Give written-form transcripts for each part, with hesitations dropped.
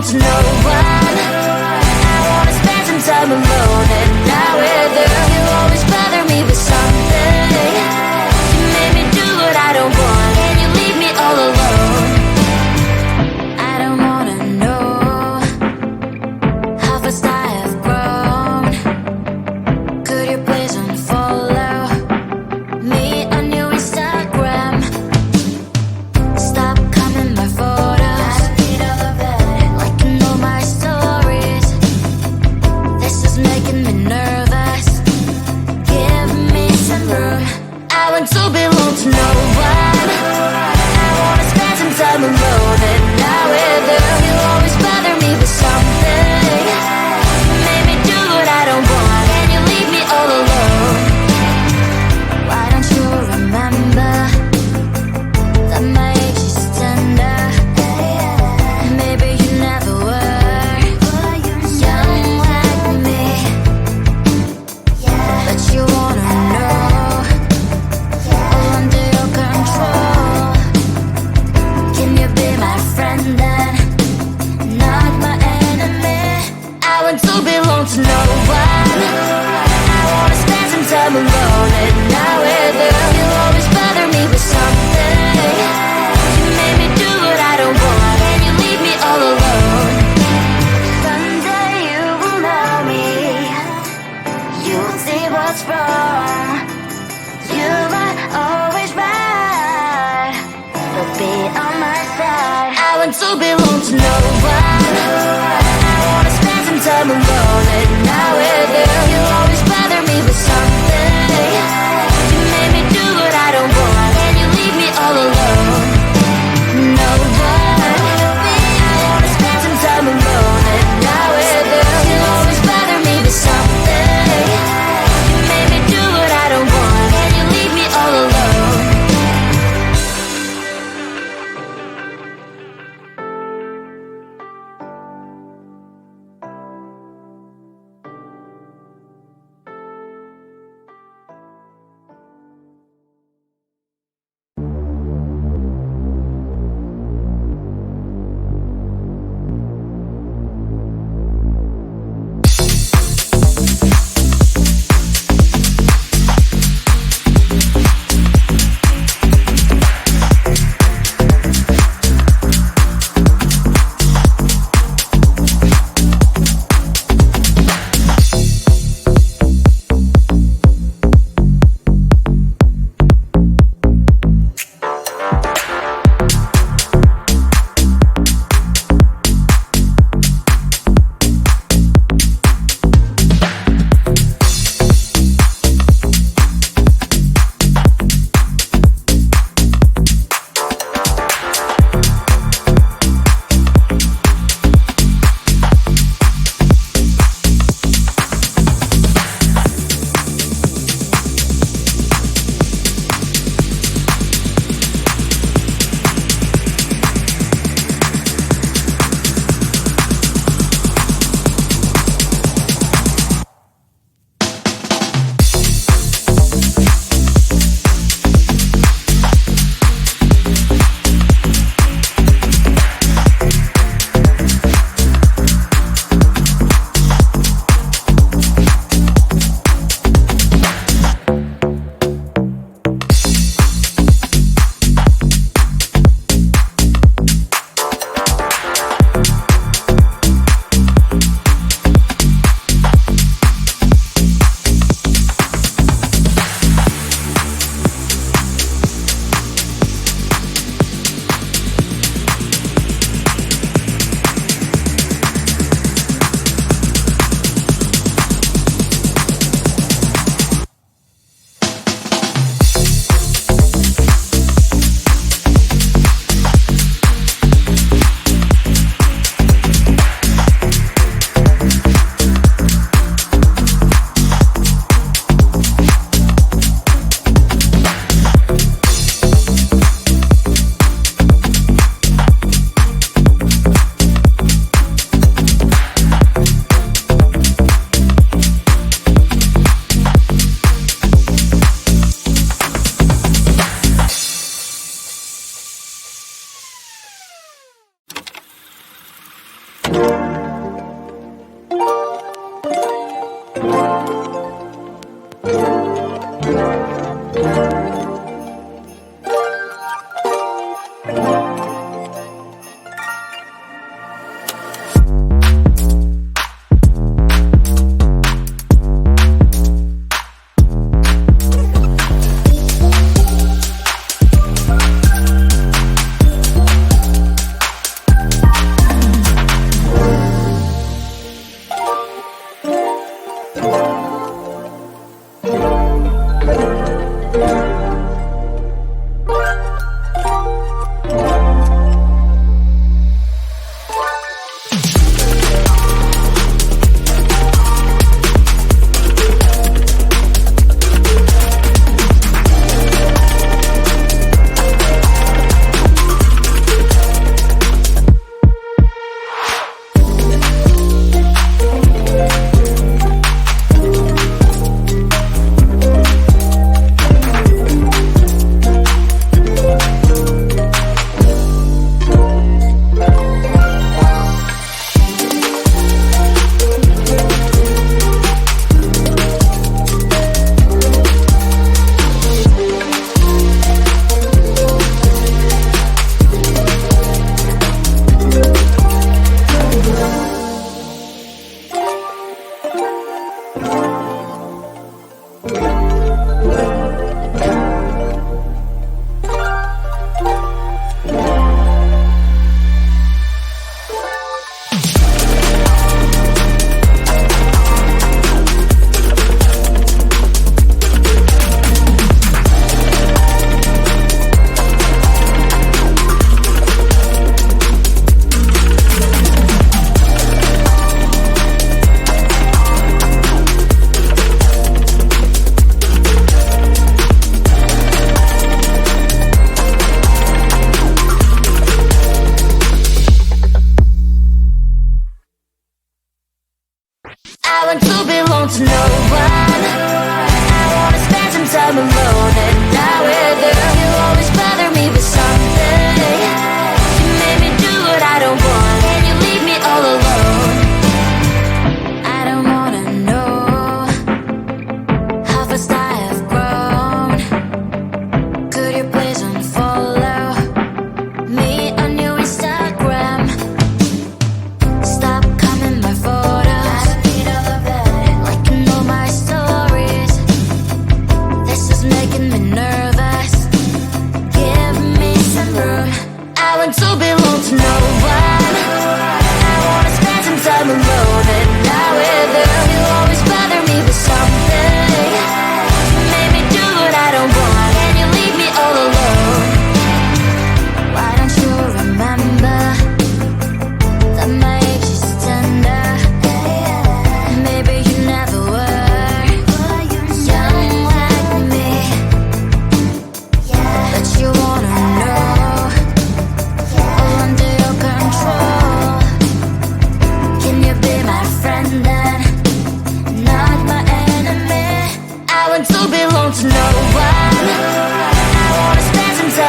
to no one. I wanna spend some time alone and not with you. You always bother me with something. You made me do what I don't want, and you leave me all alone. I don't wanna know how fast I have grown. Could you please unfollow me on your Instagram? Stop coming my photos, liking all my stories. This is making me nervous. Give me some room. I want to belong to no one. I wanna spend some time alone and not with you. You always bother me with something. You made me do what I don't want, and you leave me all alone. Why don't you remember that my age is tender? Maybe you never were young like me, but you wanna know all under your control. Can you be my friend then, not my enemy? I want to belong to no one. I wanna spend some time alone and not with you. You always bother me with something. You made me do what I don't want, and you leave me all alone. Someday you will know me. You'll see what's wrong. You are always right, but be on my side. I want to belong to no one. I wanna spend some time alone and not with you. You always bother me with something. You made me do what I don't want, and you leave me all alone. No one. I wanna spend some time alone and not with you. You always bother me with something. You made me do what I don't want, and you leave me all alone.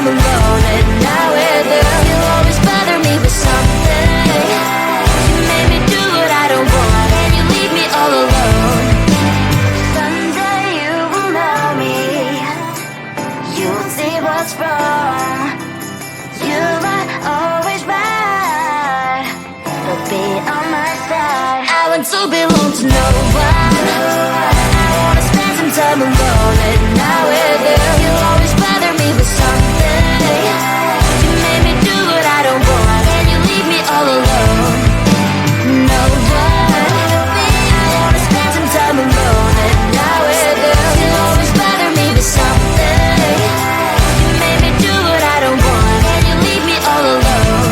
time alone, and now we're there. You'll always bother me with something. You made me do what I don't want, and you leave me all alone. Someday you will know me. You'll see what's wrong. You are always right, but be on my side. I want to belong to no one. I wanna spend some time alone, and now we're there. You'll always bother me with something. You made me do what I don't want, and you leave me all alone. No one. I wanna spend some time alone, and now we're there. You'll always bother me with something. You made me do what I don't want, and you leave me all alone.